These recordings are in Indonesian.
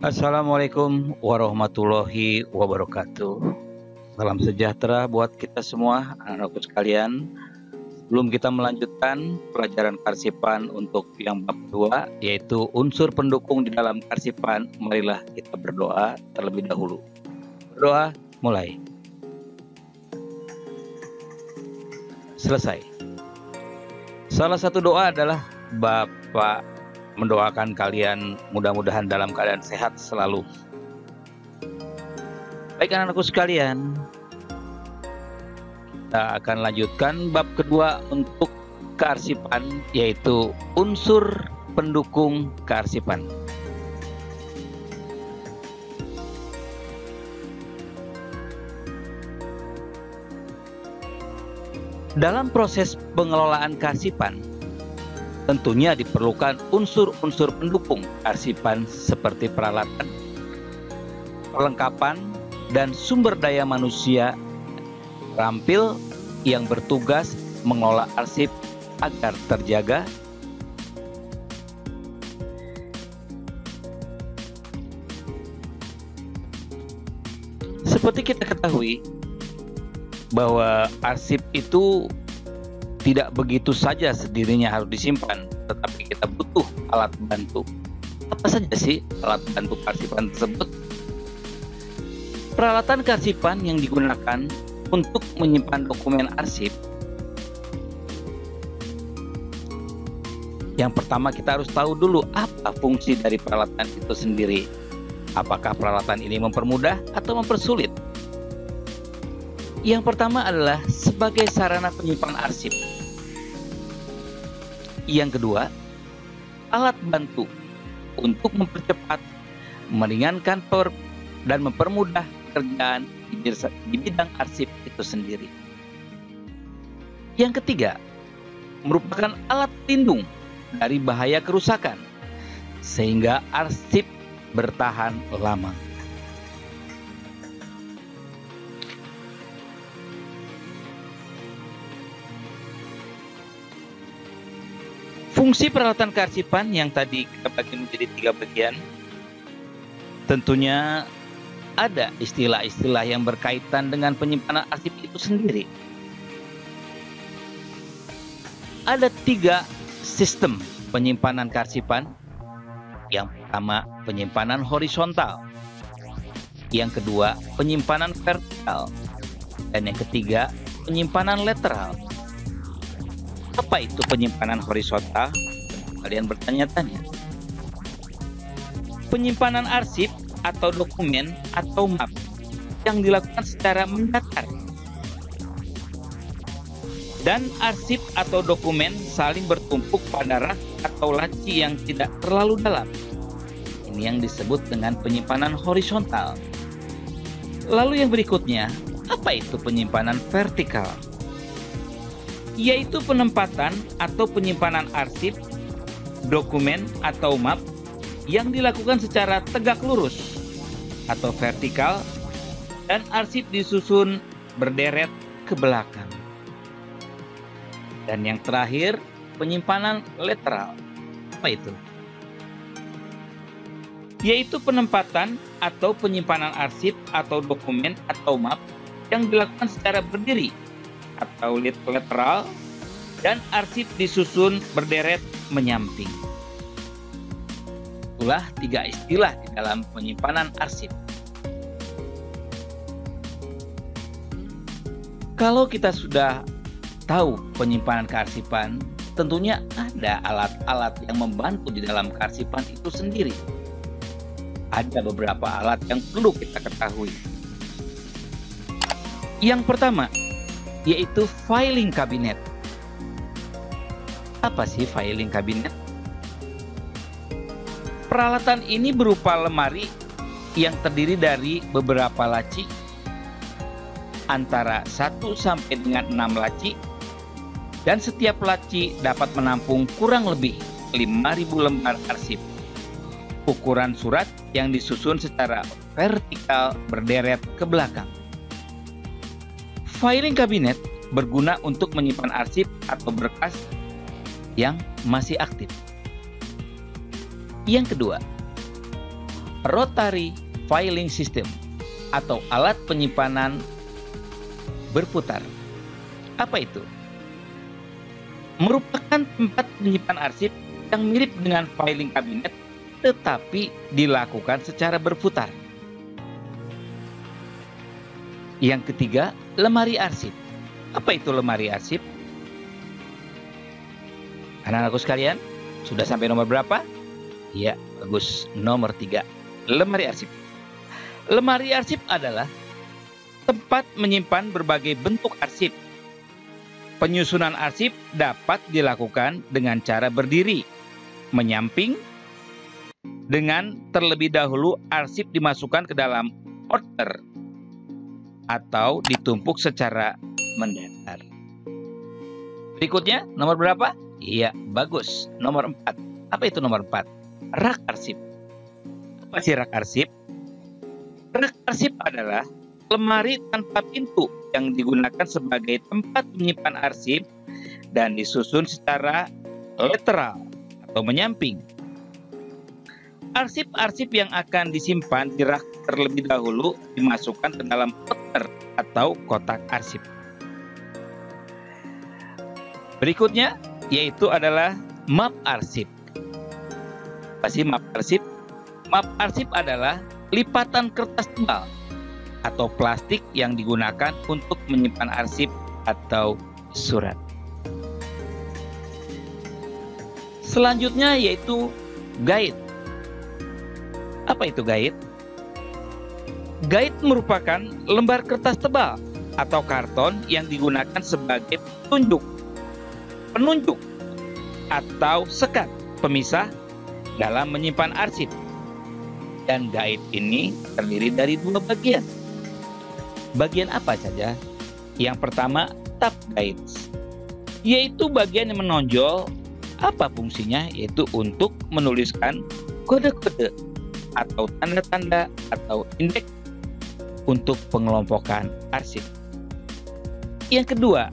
Assalamualaikum warahmatullahi wabarakatuh. Salam sejahtera buat kita semua, anak-anakku sekalian. Sebelum kita melanjutkan pelajaran karsipan untuk yang bab kedua, yaitu unsur pendukung di dalam karsipan, marilah kita berdoa terlebih dahulu. Berdoa, mulai. Selesai. Salah satu doa adalah Bapak mendoakan kalian mudah-mudahan dalam keadaan sehat selalu. Baik anak-anakku sekalian, kita akan lanjutkan bab kedua untuk kearsipan, yaitu unsur pendukung kearsipan. Dalam proses pengelolaan kearsipan, tentunya diperlukan unsur-unsur pendukung kearsipan seperti peralatan, perlengkapan, dan sumber daya manusia terampil yang bertugas mengelola arsip agar terjaga, seperti kita ketahui bahwa arsip itu tidak begitu saja sendirinya harus disimpan, tetapi kita butuh alat bantu. Apa saja sih alat bantu kearsipan tersebut? Peralatan kearsipan yang digunakan untuk menyimpan dokumen arsip. Yang pertama kita harus tahu dulu apa fungsi dari peralatan itu sendiri. Apakah peralatan ini mempermudah atau mempersulit? Yang pertama adalah sebagai sarana penyimpan arsip. Yang kedua, alat bantu untuk mempercepat, meringankan dan mempermudah pekerjaan di bidang arsip itu sendiri. Yang ketiga, merupakan alat pelindung dari bahaya kerusakan, sehingga arsip bertahan lama. Fungsi peralatan kearsipan yang tadi kita bagi menjadi 3 bagian, tentunya ada istilah-istilah yang berkaitan dengan penyimpanan arsip itu sendiri. Ada 3 sistem penyimpanan kearsipan. Yang pertama, penyimpanan horizontal. Yang kedua, penyimpanan vertikal. Dan yang ketiga, penyimpanan lateral. Apa itu penyimpanan horizontal? Kalian bertanya-tanya. Penyimpanan arsip atau dokumen atau map yang dilakukan secara mendatar. Dan arsip atau dokumen saling bertumpuk pada rak atau laci yang tidak terlalu dalam. Ini yang disebut dengan penyimpanan horizontal. Lalu yang berikutnya, apa itu penyimpanan vertikal? Yaitu penempatan atau penyimpanan arsip, dokumen atau map yang dilakukan secara tegak lurus atau vertikal dan arsip disusun berderet ke belakang. Dan yang terakhir, penyimpanan lateral. Apa itu? Yaitu penempatan atau penyimpanan arsip atau dokumen atau map yang dilakukan secara berdiri atau lateral dan arsip disusun berderet menyamping. Itulah 3 istilah di dalam penyimpanan arsip. Kalau kita sudah tahu penyimpanan kearsipan, tentunya ada alat-alat yang membantu di dalam kearsipan itu sendiri. Ada beberapa alat yang perlu kita ketahui. Yang pertama, yaitu filing cabinet. Apa sih filing cabinet? Peralatan ini berupa lemari yang terdiri dari beberapa laci, antara 1 sampai dengan 6 laci, dan setiap laci dapat menampung kurang lebih 5.000 lembar arsip. Ukuran surat yang disusun secara vertikal berderet ke belakang. Filing cabinet berguna untuk menyimpan arsip atau berkas yang masih aktif. Yang kedua, rotary filing system atau alat penyimpanan berputar. Apa itu? Merupakan tempat menyimpan arsip yang mirip dengan filing kabinet, tetapi dilakukan secara berputar. Yang ketiga, lemari arsip. Apa itu lemari arsip? Anak-anakku sekalian, sudah sampai nomor berapa? Ya, bagus. Nomor 3, lemari arsip. Lemari arsip adalah tempat menyimpan berbagai bentuk arsip. Penyusunan arsip dapat dilakukan dengan cara berdiri, menyamping, dengan terlebih dahulu arsip dimasukkan ke dalam order atau ditumpuk secara mendatar. Berikutnya, nomor berapa? Iya, bagus. Nomor 4. Apa itu nomor 4? Rak arsip. Apa sih rak arsip? Rak arsip adalah lemari tanpa pintu yang digunakan sebagai tempat menyimpan arsip dan disusun secara lateral atau menyamping. Arsip-arsip yang akan disimpan di rak terlebih dahulu dimasukkan ke dalam kotak atau kotak arsip. Berikutnya yaitu adalah map arsip. Apa sih map arsip? Map arsip adalah lipatan kertas tebal atau plastik yang digunakan untuk menyimpan arsip atau surat. Selanjutnya yaitu guide. Apa itu guide? Guide merupakan lembar kertas tebal atau karton yang digunakan sebagai penunjuk atau sekat pemisah dalam menyimpan arsip. Dan guide ini terdiri dari 2 bagian. Bagian apa saja? Yang pertama, tab guides, yaitu bagian yang menonjol. Apa fungsinya? Yaitu untuk menuliskan kode-kode atau tanda-tanda atau indeks untuk pengelompokan arsip. Yang kedua,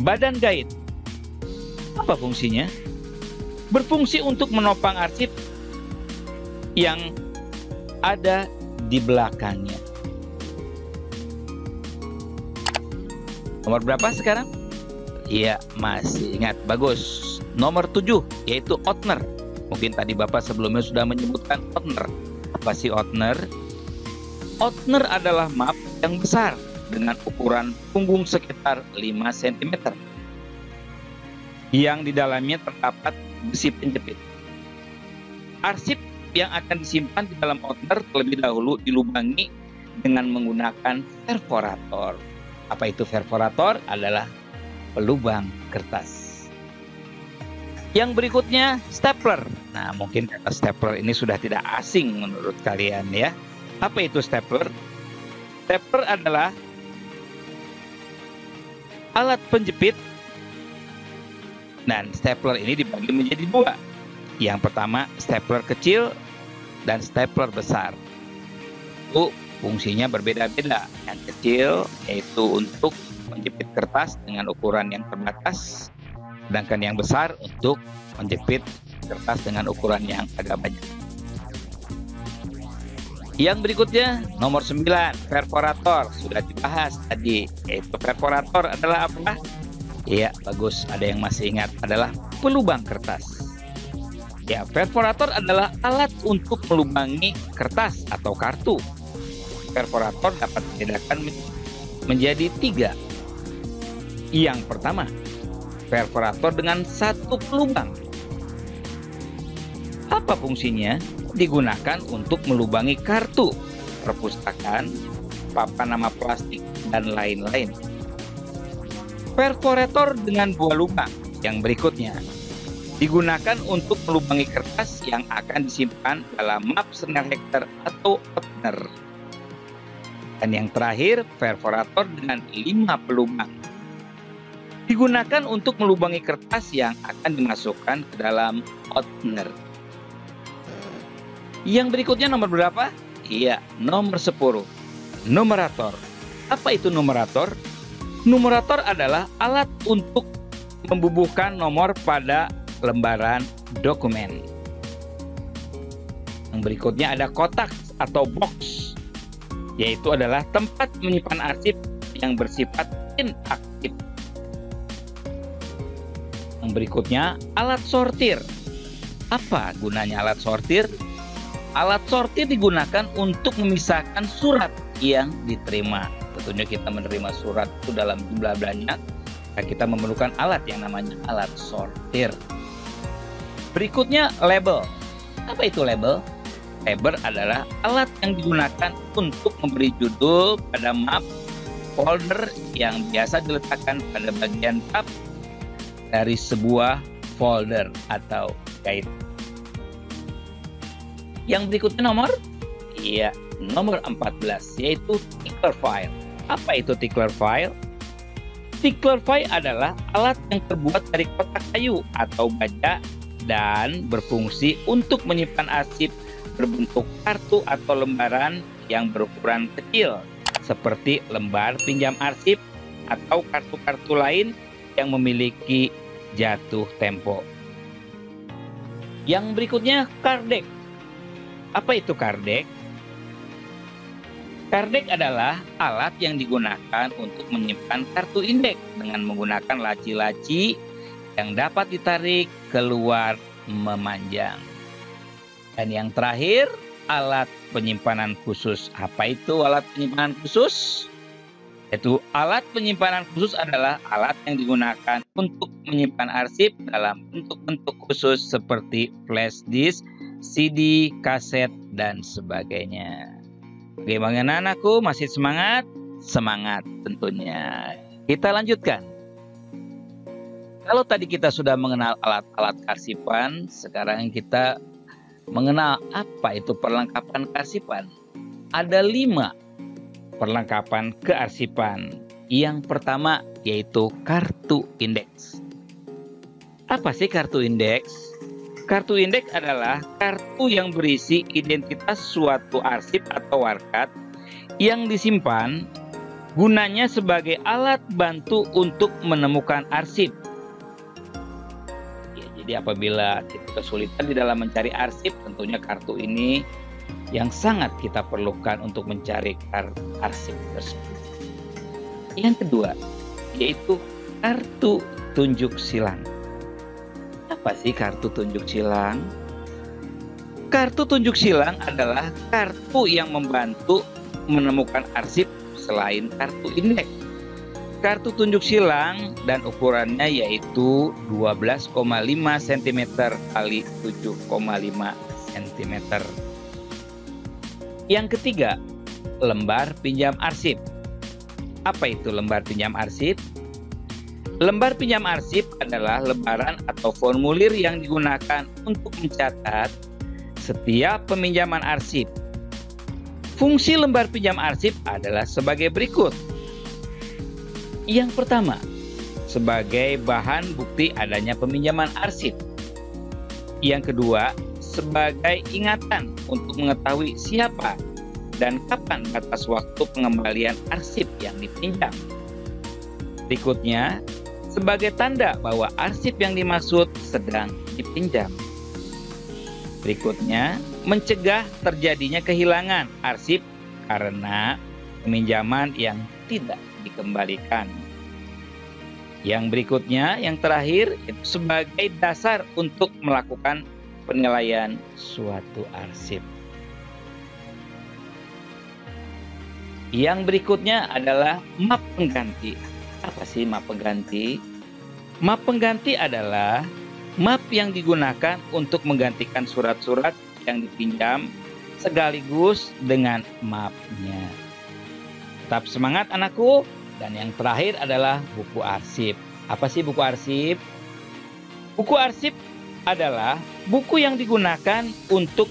badan guide. Apa fungsinya? Berfungsi untuk menopang arsip yang ada di belakangnya. Nomor berapa sekarang? Iya, masih ingat. Bagus. Nomor 7 yaitu opener. Mungkin tadi Bapak sebelumnya sudah menyebutkan opener. Apa sih opener? Opener adalah map yang besar dengan ukuran punggung sekitar 5 cm. Yang di dalamnya terdapat besi penjepit. Arsip yang akan disimpan di dalam opener terlebih dahulu dilubangi dengan menggunakan perforator. Apa itu perforator? Adalah pelubang kertas. Yang berikutnya stapler. Nah, mungkin kata stapler ini sudah tidak asing menurut kalian ya. Apa itu stapler? Stapler adalah alat penjepit. Dan stapler ini dibagi menjadi 2. Yang pertama stapler kecil dan stapler besar. Itu fungsinya berbeda-beda. Yang kecil yaitu untuk menjepit kertas dengan ukuran yang terbatas, sedangkan yang besar untuk menjepit kertas dengan ukuran yang agak banyak. Yang berikutnya nomor 9, perforator. Sudah dibahas tadi, yaitu perforator adalah apa? Iya, bagus. Ada yang masih ingat, adalah pelubang kertas. Ya, perforator adalah alat untuk melubangi kertas atau kartu. Perforator dapat dibedakan menjadi 3. Yang pertama, perforator dengan 1 pelubang. Apa fungsinya? Digunakan untuk melubangi kartu, perpustakaan, papan nama plastik, dan lain-lain. Perforator dengan 2 lubang. Yang berikutnya, digunakan untuk melubangi kertas yang akan disimpan dalam map Snellhecker atau opener. Dan yang terakhir, perforator dengan 5 pelubang. Digunakan untuk melubangi kertas yang akan dimasukkan ke dalam opener. Yang berikutnya nomor berapa? Iya, nomor 10. Numerator. Apa itu numerator? Numerator adalah alat untuk membubuhkan nomor pada lembaran dokumen. Yang berikutnya ada kotak atau box, yaitu adalah tempat menyimpan arsip yang bersifat inaktif. Yang berikutnya alat sortir. Apa gunanya alat sortir? Alat sortir digunakan untuk memisahkan surat yang diterima. Tentunya kita menerima surat itu dalam jumlah banyak, dan kita memerlukan alat yang namanya alat sortir. Berikutnya label. Apa itu label? Label adalah alat yang digunakan untuk memberi judul pada map folder yang biasa diletakkan pada bagian tab dari sebuah folder atau guide. Yang berikutnya nomor? Iya, nomor 14, yaitu tickler file. Apa itu tickler file? Tickler file adalah alat yang terbuat dari kotak kayu atau baja dan berfungsi untuk menyimpan arsip berbentuk kartu atau lembaran yang berukuran kecil, seperti lembar pinjam arsip atau kartu-kartu lain yang memiliki jatuh tempo. Yang berikutnya card deck. Apa itu card deck? Card deck adalah alat yang digunakan untuk menyimpan kartu indeks dengan menggunakan laci-laci yang dapat ditarik keluar memanjang. Dan yang terakhir, alat penyimpanan khusus. Apa itu alat penyimpanan khusus? Yaitu alat penyimpanan khusus adalah alat yang digunakan untuk menyimpan arsip dalam bentuk-bentuk khusus seperti flash disk, CD, kaset, dan sebagainya. Bagaimana anakku? Masih semangat? Semangat tentunya. Kita lanjutkan. Kalau tadi kita sudah mengenal alat-alat karsipan, sekarang kita mengenal apa itu perlengkapan kearsipan. Ada 5 perlengkapan kearsipan. Yang pertama yaitu kartu indeks. Apa sih kartu indeks? Kartu indeks adalah kartu yang berisi identitas suatu arsip atau warkat yang disimpan, gunanya sebagai alat bantu untuk menemukan arsip. Jadi apabila kita kesulitan di dalam mencari arsip, tentunya kartu ini yang sangat kita perlukan untuk mencari arsip tersebut. Yang kedua, yaitu kartu tunjuk silang. Apa sih kartu tunjuk silang? Kartu tunjuk silang adalah kartu yang membantu menemukan arsip selain kartu indeks. Kartu tunjuk silang dan ukurannya yaitu 12,5 cm kali 7,5 cm. Yang ketiga, lembar pinjam arsip. Apa itu lembar pinjam arsip? Lembar pinjam arsip adalah lembaran atau formulir yang digunakan untuk mencatat setiap peminjaman arsip. Fungsi lembar pinjam arsip adalah sebagai berikut. Yang pertama, sebagai bahan bukti adanya peminjaman arsip. Yang kedua, sebagai ingatan untuk mengetahui siapa dan kapan batas waktu pengembalian arsip yang dipinjam. Berikutnya, sebagai tanda bahwa arsip yang dimaksud sedang dipinjam. Berikutnya, mencegah terjadinya kehilangan arsip karena peminjaman yang tidak dikembalikan. Yang berikutnya, yang terakhir, itu sebagai dasar untuk melakukan penilaian suatu arsip. Yang berikutnya adalah map pengganti. Apa sih map pengganti? Map pengganti adalah map yang digunakan untuk menggantikan surat-surat yang dipinjam sekaligus dengan mapnya. Tetap semangat anakku. Dan yang terakhir adalah buku arsip. Apa sih buku arsip? Buku arsip adalah buku yang digunakan untuk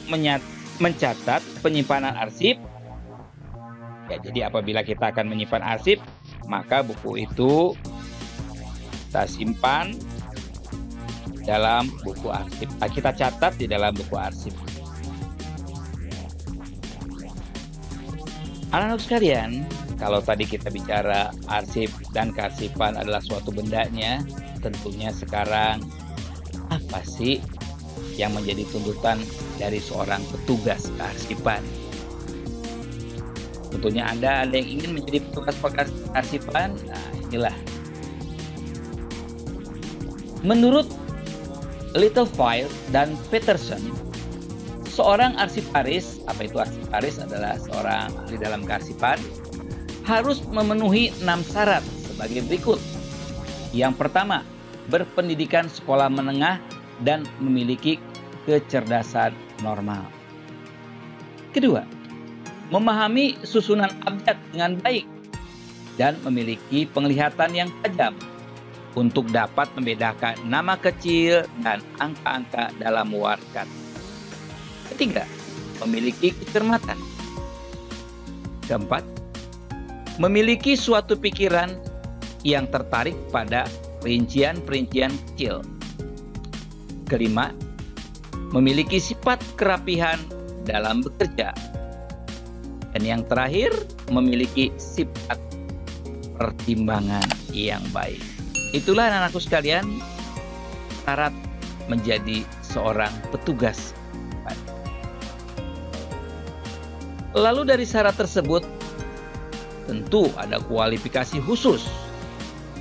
mencatat penyimpanan arsip. Ya, jadi apabila kita akan menyimpan arsip, maka buku itu kita simpan dalam buku arsip. Kita catat di dalam buku arsip. Anak-anak sekalian, kalau tadi kita bicara arsip dan kearsipan adalah suatu bendanya, tentunya sekarang apa sih yang menjadi tuntutan dari seorang petugas kearsipan. Tentunya Anda ada yang ingin menjadi petugas kearsipan. Nah, inilah. Menurut Littlefield dan Peterson, seorang arsiparis, apa itu arsiparis adalah seorang ahli dalam kearsipan, harus memenuhi 6 syarat sebagai berikut. Yang pertama, berpendidikan sekolah menengah dan memiliki kecerdasan normal. Kedua, memahami susunan abjad dengan baik dan memiliki penglihatan yang tajam untuk dapat membedakan nama kecil dan angka-angka dalam warkat. Ketiga, memiliki kecermatan. Keempat, memiliki suatu pikiran yang tertarik pada perincian-perincian kecil. Kelima, memiliki sifat kerapihan dalam bekerja. Dan yang terakhir, memiliki sifat pertimbangan yang baik. Itulah anak-anakku sekalian, syarat menjadi seorang petugas. Lalu dari syarat tersebut, tentu ada kualifikasi khusus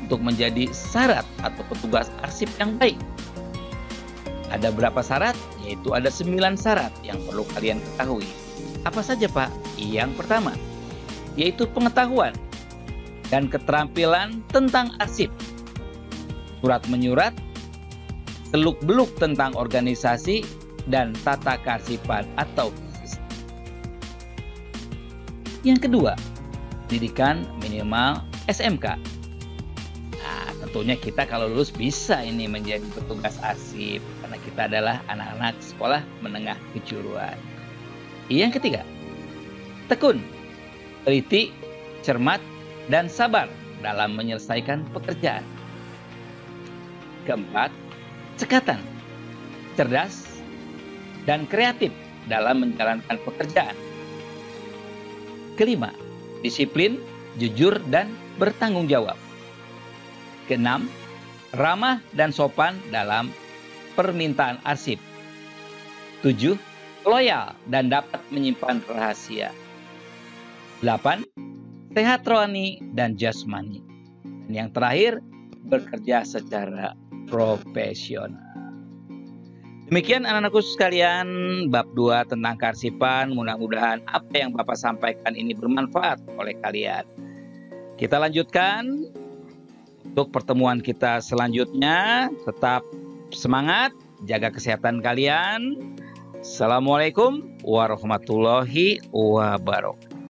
untuk menjadi syarat atau petugas arsip yang baik. Ada berapa syarat? Yaitu ada 9 syarat yang perlu kalian ketahui. Apa saja, Pak? Yang pertama, yaitu pengetahuan dan keterampilan tentang arsip, surat menyurat, seluk-beluk tentang organisasi, dan tata kearsipan atau sistem. Yang kedua, pendidikan minimal SMK. Nah, tentunya kita kalau lulus bisa ini menjadi petugas arsip karena kita adalah anak-anak sekolah menengah kejuruan. Yang ketiga, tekun, teliti, cermat, dan sabar dalam menyelesaikan pekerjaan. Keempat, cekatan, cerdas, dan kreatif dalam menjalankan pekerjaan. Kelima, disiplin, jujur, dan bertanggung jawab. Keenam, ramah dan sopan dalam permintaan arsip. 7, loyal dan dapat menyimpan rahasia. 8, sehat rohani dan jasmani. Dan yang terakhir, bekerja secara profesional. Demikian anak-anakku sekalian, bab 2 tentang kearsipan. Mudah-mudahan apa yang Bapak sampaikan ini bermanfaat oleh kalian. Kita lanjutkan untuk pertemuan kita selanjutnya. Tetap semangat, jaga kesehatan kalian. Assalamualaikum warahmatullahi wabarakatuh.